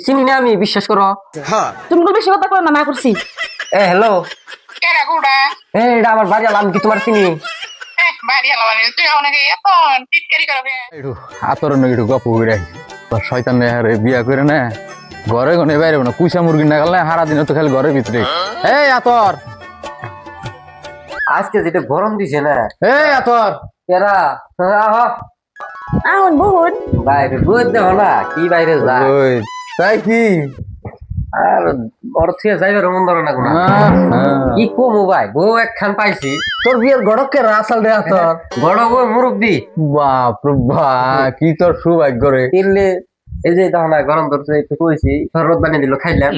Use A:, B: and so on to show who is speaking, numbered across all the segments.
A: চিনি না আমি, বিশ্বাস করো।
B: তুমি তো বেশি কথা কই না করছি।
A: এ হ্যালো,
C: কেরা গুড়া
A: এটা আমার বাড়ি, আমি কি তোমার চিনি?
C: বাড়ি আলা মানে তুই অনেকে এখন টিটকারি করবে
D: একটু আতরণ একটু গপ করে শয়তান হারে বিয়া করে না ঘরে গনে বাইরে না কুইসা মুরগি না গেলে সারা দিন তো খালি ঘরের ভিতরে। এই আতর,
A: আজকে যেটা গরম দিছে না,
D: এই আতর
A: কেরা
B: আহুন বহুত
A: বাইরে রোদ দেখো না, কি বাইরে যায়।
D: ওই তাই কি
A: আর ওর থেকে যাইবার মন ধরে না কোনো। কি কমু ভাই, বউ একখান পাইছি।
D: তোর বিয়ের গড়ক কে রাসাল রে আতর?
A: বড় বউ মুরব্বি।
D: বাপ রে বাপ, কি তোর সৌভাগ্য রে।
A: কিনলে এই যে দেখো না, গরম ধরছে একটু কইছি, শরবত বানিয়ে দিল, খাইলাম।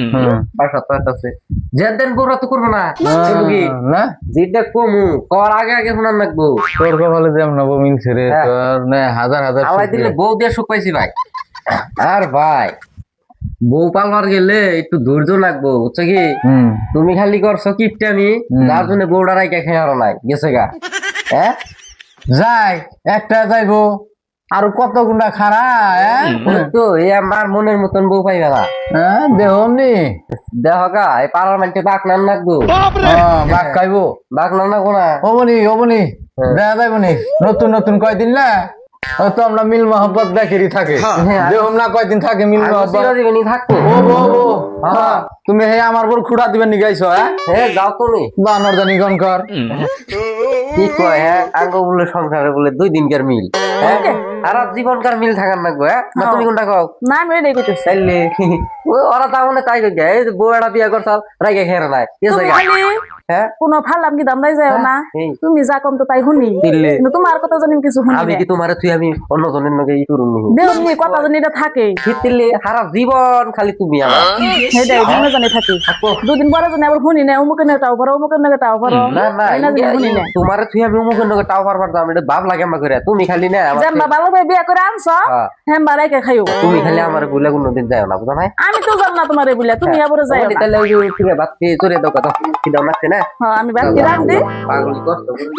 A: বাসা তো আছে যেদিন বউরা তো করবো না, চলো কি
D: না
A: যেটা কমু কর আগে আগে শোনার লাগবো।
D: তোর কপালে যেমন নব মিলছে রে, তোর না হাজার হাজার
A: আলাই দিলে বউ দিয়ে সুখ পাইছি ভাই। আর ভাই বউ পালবার গেলে একটু ধৈর্য লাগবো, বুঝছো কি? তুমি খালি করছো কিপটে, আমি যার জন্য বউটা রাইকা খেয়ে আরো নাই গেছে গা। হ্যাঁ
D: যাই একটা যাইবো আর কত গুণা খারা
A: তো এই আমার মনের মতন বউ পাইবে না।
D: দেহমনি
A: দেহ গা এই পার্লামেন্টে বাক নাম লাগবো,
D: বাঘ খাইবো
A: বাক নাম লাগবো না।
D: অবনি দেখা যাইবনি নতুন নতুন কয়দিন না তো আমরা মিল মহব্বত দেখেরই থাকে। দেহম না কয়দিন থাকে মিল মহব্বত
A: থাকবো।
D: তুমি হে আমার বড় খুঁড়া দিবেন নি গাইছো?
A: হ্যাঁ যাও তুমি
D: বানর জানি গনকর
A: কি কয়, হ্যাঁ আঙ্গ বলে সংসারে বলে 2 দিনকার মিল, হ্যাঁ সারা জীবনকার মিল থাকার লাগবো। হ্যাঁ না তুমি কোনটা কও?
B: না আমি রেডি করতেছি।
A: তাইলে ওরা তা মনে তাই কই এই যে বউটা বিয়া করছাল রাইগা খেরে নাই এসে গা। হ্যাঁ
B: কোনো ফালাম কি দাম দাই যায় না, তুমি যা কম তো তাই শুনি,
A: দিল্লি
B: কিন্তু তোমার কথা জানি কিছু শুনি
A: আমি কি তোমারে তুই আমি অন্য জনের লগে ই করুম নি?
B: দেও নি কথা জানি এটা থাকে
A: দিল্লি সারা জীবন খালি তুমি আমার
B: সেটাই মনে জানি থাকে। দুদিন পরে জানি আবার শুনি না অমুকের নেতাও পারো অমুকের নেতাও পারো
A: না না
B: শুনি না।
A: তোমারে তুই আমি অমুকের লগে টাও পারবার দাম, এটা ভাব লাগে আমার করে। তুমি খালি না আমার
B: যেমন ভালো ভাই বিয়া করে আনছো হ্যাঁ বাড়াইকে খাইও।
A: তুমি খালি আমার বলে কোনদিন যাও না, বুঝো না?
B: আমি তো জান না তোমারে বলে তুমি আবার যাইও না।
A: তাহলে ওই যে তুমি বাদ দিয়ে চলে দাও কথা কি দাও না না।
B: হ্যাঁ আমি বাদ দিয়ে রাখ দি।
A: পাগল কষ্ট করে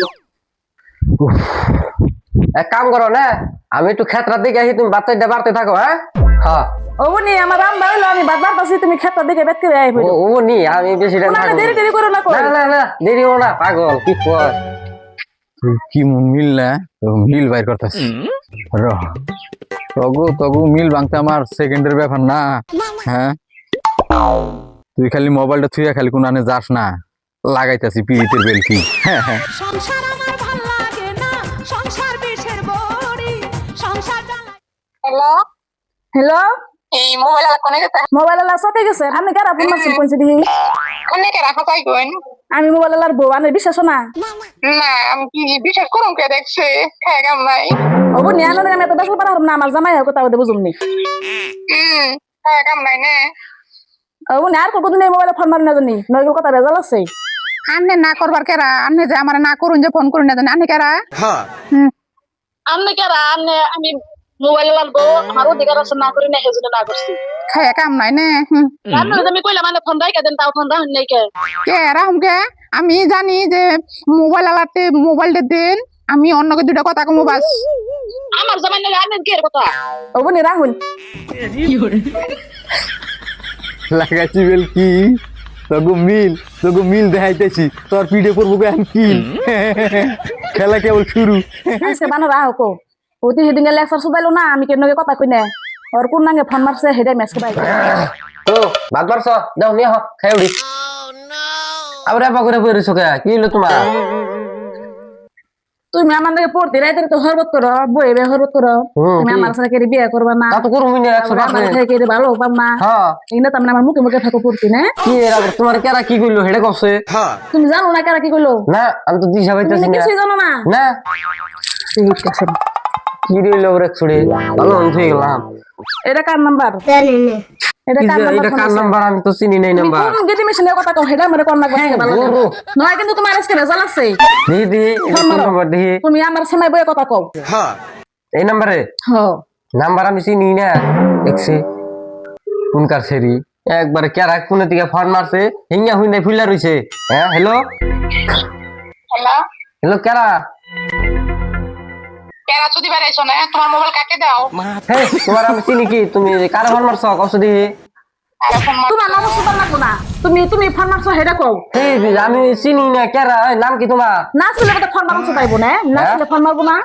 A: এক কাম করো না, আমি একটু ক্ষেত্রার দিকে আসি, তুমি বাচ্চাটা বাড়তে থাকো। হ্যাঁ হ্যাঁ
B: ওবনি আমার রাম বাইলো আমি বাদবার পাছি তুমি খেতটা দিকে বেত করে আইবো।
A: ও নি আমি বেশি টাইম থাকব
B: দেরি দেরি করো না কই।
A: না না না দেরি হো না, পাগল কি কয়
D: কি মিল না মিল বাইর করতেছি। তগু মিল ভাঙতে আমার সেকেন্ডের ব্যাপার না। হ্যাঁ তুই খালি মোবাইলটা থুইয়া খালি কোন আনে যাস না, লাগাইতাছি পিড়িতের বেল কি।
E: সংসার আমার ভাল লাগে না, সংসার বিষের বড়ি, সংসার জ্বালা।
C: হ্যালো
B: হ্যালো
C: এই মোবাইল আলা কোনে গেছে
B: মোবাইল আলা সাথে গেছে আমি কারা ফোন মারছি কইছি দিহি
C: কোনে কে রাখা তাই কইন
B: আমি মোবাইল আলার বউ আনে বিশ্বাস না।
C: না আমি কি বিশ্বাস করুম কে দেখছে খায় কাম নাই
B: ওবনি আনো আমি এত বেসল পারাম না আমার জামাই হোক তাও দে বুঝুমনি
C: খায় কাম নাই নে
B: ওবনি আর কত দিন মোবাইলে ফোন মারি না জানি নয়গুলো কথা বেজাল আছে।
F: আন্নে না করবার কেরা আন্নে যে আমার না করুন যে ফোন করুন না জানি আন্নে কেরা
B: আমনে কেরা আমনে আমি মোবাইল লাগবো আমার অধিকার আছে না করি না হেজুনে না করছি
F: খায় কাম নাই নে
B: আমি কইলাম মানে ফোন রাইকা দেন তাও ফোন রাখুন নাই কে
F: কেরা হুমকে আমি জানি যে মোবাইল আলাতে মোবাইলটা দেন আমি অন্যকে দুটো কথা কমু বাস
B: আমার জামাই না আনেন কি এর কথা ওবনি রাহুল
D: লাগাইছি বেল কি তগু মিল দেখাইতেছি তোর পিঠে পড়বো কেন কি খেলা কেবল শুরু।
B: আজকে বানো রাহো কো ওতি হেদিন লেকচার সুদাইলো না আমি কেন কথা কই না আর কোন নাঙ্গে ফোন মারছে হেডাই মেসকে বাই
A: তো ভাত বারছ দাও নিয়ে হ খাই উড়ি। আবার আপা করে বইরে চোখে কি হলো তোমার?
B: তুমি আমার দিকে পড়তে রাইতে তো হরবত করো বইবে হরবত করো তুমি আমার সাথে কেড়ে বিয়ে করবা না
A: তা তো করুমি না 100%।
B: আমার সাথে কেড়ে ভালো পাম না
A: হ্যাঁ
B: এইনা তো আমার মুখে মুখে থাকো পড়তে না
A: কি এর আবার তোমার কেরা কি কইলো হেডে কইছে?
B: তুমি জানো না কারা কি কইলো
A: না আমি তো দিশা পাইতাছি
B: তুমি
A: না।
B: কিছুই জানো না
A: না
B: ঠিক আছে
A: কি রইলো ওরে ছুড়ে ভালো অন্ধ হয়ে গেলাম।
B: এটা কার নাম্বার এটা কার নাম্বার
A: এটা কার নাম্বার? আমি তো চিনি নাই নাম্বার।
B: কোন গেটি মেশিনের কথা কও হেডা মরে কোন লাগবে ভালো নয় কিন্তু তোমার আজকে রেজাল্ট আছে
A: দি নাম্বার দি
B: তুমি আমার সময় বইয়ে কথা কও
A: এই নাম্বারে
B: হ্যাঁ
A: নাম্বার আমি চিনি না দেখছি কোনকার সেরি একবার কেরা কোনে দিকে ফোন মারছে হিঙ্গা হুইনা ফুলা রইছে। হ্যাঁ হ্যালো
C: হ্যালো
A: হ্যালো কেরা
C: কেরা চুদি বেড়াইছো না তোমার মোবাইল কাকে দাও
A: হেই তোমার আমি চিনি কি তুমি কারে ফোন মারছো কষ্ট দিহি
C: আর ফোন মার
B: তোমার নাম সুদান লাগবো না তুমি ফোন মারছো হেডা কও
A: হেই আমি চিনি না কেরা এই নাম কি তোমার
B: না ছিলে তো ফোন মারছো পাইবো না না ছিলে ফোন মারবো না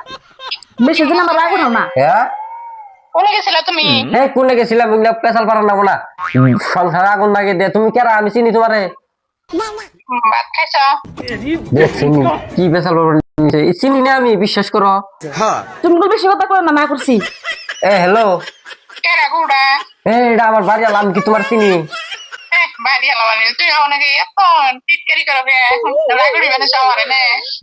B: বেশি দিন আমার রাগ উঠাও না
A: হ্যাঁ
C: কোনে গেছিলা তুমি
A: এই কোনে গেছিলাম এগুলা পেশাল পারা না না সংসারে আগুন লাগে দে তুমি কেরা আমি চিনি তোমারে
C: ভাত খাইছো
A: দেখছি কি পেশাল পারা চিনি না আমি বিশ্বাস করো
B: তুমি বল বেশি কথা কই না করছি
A: এ হ্যালো
C: কেরা গুড়া
A: এটা আমার বাড়ি আলাম কি তোমার চিনি
C: বাড়ি হলো মানে তুই অনেকে এত টিটকারি করবে রাগুড়ি বানাইছো আমারে নে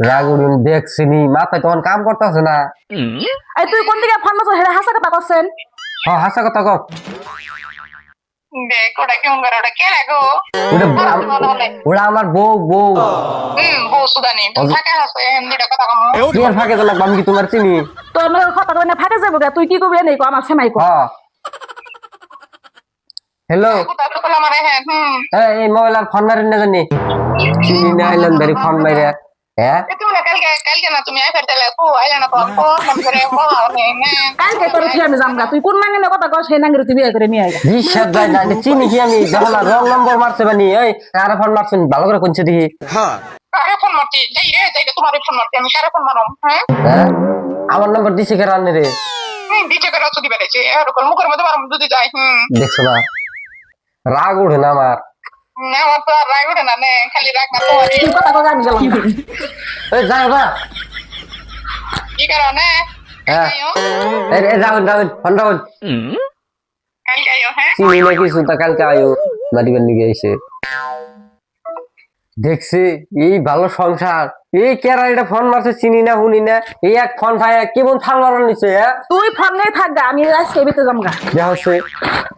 A: রাগুড়ি দেখছিনি মাথায় তখন কাম করতেছে না
B: এই তুই কোন দিকে ফোন মারছো হেডা হাসা কথা করছেন
A: হ্যাঁ হাসা কথা কও
C: দেখ ওটা কেমন করে ওটা কেরা গো
A: ওরা আমার বউ বউ
C: বউ সুদানি তুমি ফাঁকা আছে দুটা কথা কম
A: কি আর ফাঁকে দিলাম আমি কি তোমার চিনি
B: তোর লগে কথা কই না ফাটে যাবো গা তুই কি কবি নেই কো আমার সেমাই কো
A: হ্যাঁ হ্যালো
C: কথা তো বলা মানে হ্যাঁ
A: এই মোবাইল আর ফোন মারেন না জানি চিনি না আইলেন ধরে ফোন মাইরে হ্যাঁ
C: তুমি না কালকে না তুমি আইফার তেলে কো আইলা না কোন ফোন করে নে
B: কালকে তোর ঠিক আমি জামগা তুই কোন নাঙ্গে কথা কস সেই নাঙ্গে তুই বিয়ে করে নিয়ে আইগা
A: বিশ্বাস যায় না চিনি কি আমি যখন রং নম্বর মারছে বানি এই কারে ফোন মারছেন ভালো করে কোনছে দেখি
C: কারে ফোন মারতি যাই রে যাই তোমার ফোন মারতি আমি কারে ফোন মারম হ্যাঁ
A: হ্যাঁ আমার নম্বর দিছে কে রান্নে রে
C: দিছে করে চুদি বেড়েছে এরকম মুখের মধ্যে মারম যদি যাই
A: দেখছো না রাগ ওঠে না আমার
C: আমার তো আর রাগ ওঠে না নে খালি রাগ না তোমার
B: তুই কথা কই আমি গেলাম
A: এই যাও না
C: কি কারণে
A: হ্যাঁ এই যাও ফোন রাখুন
C: কালকে আইও হ্যাঁ
A: চিনি না কিছু তা কালকে আয়ো মাটিবার নিয়ে আইসে দেখছি এই ভালো সংসার এই কেরা এটা ফোন মারছে চিনি না শুনি না এই এক ফোন ভাই কেমন থাল মারার নিচে হ্যাঁ
B: তুই ফোন নেই থাকগা আমি আজকে বিতে জামগা
A: যা হচ্ছে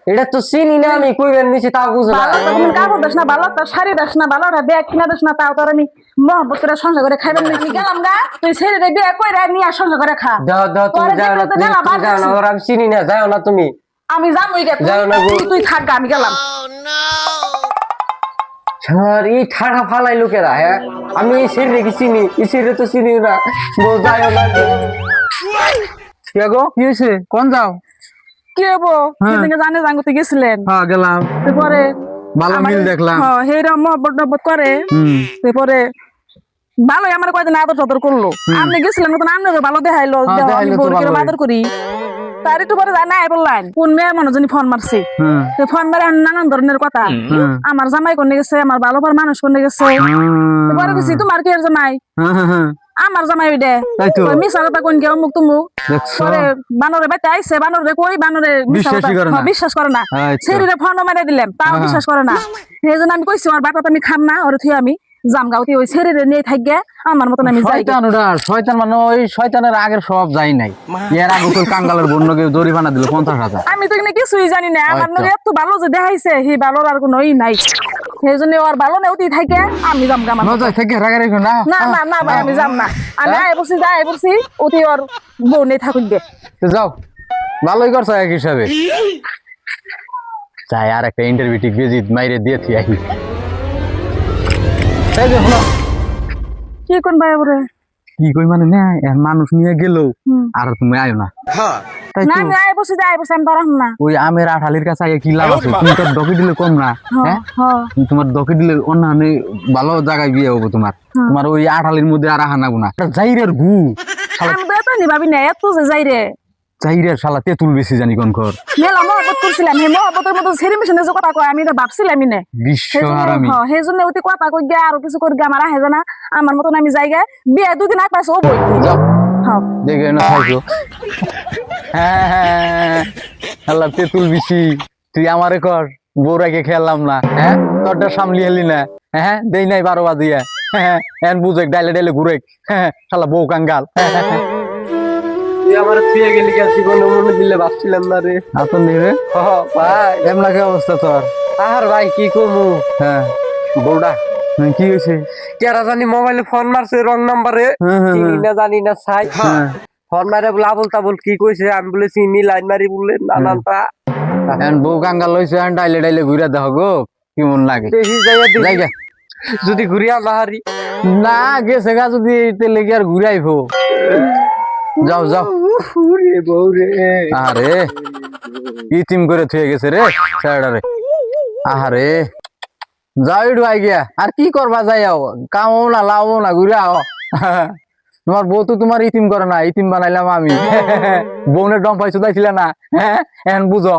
A: এটা তো চিনি না আমি কইবেন নিচে তাও বুঝো না
B: ভালো তো তুমি কাপড় দাস না ভালো তো শাড়ি দাস না ভালো রে ব্যাগ কিনা দাস না তাও তোর আমি মহব্বত করে সংসার করে খাইবেন নাকি গেলাম গা তুই ছেড়ে রে বিয়ে কইরা নিয়ে সংসার করে খা
A: দাও দাও তুমি যাও না তুমি যাও না ওরা আমি চিনি না যাও না তুমি
B: আমি যামই গে
A: যাও না গো।
B: তুই থাকগা আমি গেলাম
A: স্যার এই ঠাড়া ফালাই লোকেরা হ্যাঁ আমি এই ছেড়ে কি চিনি এই ছেড়ে তো চিনি না যাও না
D: কে গো কি হয়েছে কোন যাও
B: কি হবো সেদিনকে জানে জাঙ্গুতে গেছিলেন
D: হ্যাঁ গেলাম
B: তারপরে
D: ভালো মিল দেখলাম
B: হ্যাঁ হেরা মহব্বত টহব্বত করে তারপরে ভালোই আমার কয়দিন আদর টাদর করলো আপনি গেছিলেন নতুন আপনাকে ভালো দেখাইলো
D: হ্যাঁ,
B: দেখো আমি
D: দেখাইলো তো
B: বউকে কিরম
D: ভালোই।
B: আদর করি তার একটু পরে যায় না বললেন কোন মেয়ে মানুষজনই ফোন মারছে তো ফোন মারে নানান ধরনের কথা আমার জামাই কোনে গেছে আমার ভালো পার মানুষ কোনে গেছে পরে গেছি তোমার কি এর জামাই আমার জামাই ওইডে
D: তাই তো।
B: মিশা কথা কোন কেউ মুখ তুমুক
D: দেখছো
B: পরে বানরে বেটা আইছে বানরে কই বানরে মিশা কথা
D: বিশ্বাসই করে না।
B: বিশ্বাস করে না
D: আচ্ছা।
B: শরীরে ফোন মারে দিলাম তাও বিশ্বাস করে না সেই জন্য আমি কইছি আমার বাটা আমি খাম না ওরে থুই আমি জামগাঁওতে ওই শরীরে নিয়ে থাকবে আমার মতন আমি যাই
D: শয়তান ওটা শয়তান মানে ওই শয়তানের আগের সব যাই নাই এর আগে তোর কাঙ্গালের বন্যকে জরিমানা দিল 50,000
B: আমি তো এখানে কিছুই জানি না আমার
D: আচ্ছা।
B: লগে এত ভালো যে দেখাইছে সেই ভালোর আর কোনোই নাই সেই জন্য ওর ভালো নেউতি থাকে আমি জামগা আমার
D: নজর থেকে রাগা রেখো না
B: না না না ভাই আমি যাম না আমি আয় বসি অতি ওর বউ নেই থাকুক গে
D: তো যাও ভালোই করছো এক হিসাবে চাই আর একটা ইন্টারভিউ টিক ভিজিট মাইরে দিয়ে থি আহি এই যে হলো
B: কি কোন ভাই বলে
D: কি কই মানে না এর মানুষ নিয়ে গেল আর তুমি আয়ো না তাই
B: না
D: তো
B: আমি আয় বসি আমি পারাম না
D: ওই আমের আঠালির কাছে আগে কি লাভ আছে তুমি তো দকি দিলে কম না হ্যাঁ
B: হ্যাঁ
D: তোমার দকি দিলে অন্যান্য ভালো জায়গায় বিয়ে হবো তোমার তোমার ওই আঠালির মধ্যে আর আহানাবো না যাইরের গু
B: আমি তো এত নিভাবি না এত যে যাই রে
D: যাইরের শালা তেঁতুল বেশি জানি কোন খর
B: মেলা মহব্বত করছিলাম সেই মহব্বতের মতো ছেড়ে মিশনে যে কথা কয় আমি এটা ভাবছিলামই না
D: বিশ্ব আর আমি
B: সেই জন্য অতি কথা কই গে আর কিছু করে গে আমার আহে জানা আমার মতন আমি যাইগা বিয়ে দুদিন আগ পাইছো ও বই
D: যাও
B: হ্যাঁ
D: দেখে না খাইছো হ্যাঁ আল্লাহ তেঁতুল বেশি তুই আমারে কর বউরাকে খেলাম না হ্যাঁ তোরটা সামলি হেলি না হ্যাঁ দেই নাই 12 বাজিয়া হ্যাঁ এন বুঝে ডাইলে ডাইলে ঘুরে হ্যাঁ শালা বউ কাঙ্গাল
A: তুই আমার ছুঁয়ে গেলি কে জীবনে মনে দিলে ভাবছিলাম না রে
D: আপন রে
A: ভাই
D: এমন কি অবস্থা তোর
A: আর ভাই কি কমু
D: হ্যাঁ
A: বউডা
D: কি হয়েছে
A: কেরা জানি মোবাইলে ফোন মারছে রং নাম্বারে চিনি না জানি না সাই ফোন মারে বলে আবুল তাবুল কি কইছে আমি বলে চিনি লাইন মারি বললে নানানটা
D: এন বউ কাঙ্গাল হয়েছে এন ডাইলে ডাইলে ঘুরে দেখো গো কেমন লাগে
A: দেখি যাইয়া
D: জায়গা
A: যদি ঘুরিয়া না হারি
D: না গেছে গা যদি তেলে কি আর ঘুরে আইবো যাও যাও
A: রে বউ রে
D: আরে ইতিম করে থুয়ে গেছে রে স্যারডারে আরে যাও একটু আই গিয়া আর কি করবা যাইও কামও না লাও না ঘুরে আও তোমার বউ তো তোমার ইতিম করে না ইতিম বানাইলাম আমি বউনের ডম পাইছো দাইছিল না হ্যাঁ এখন বুঝো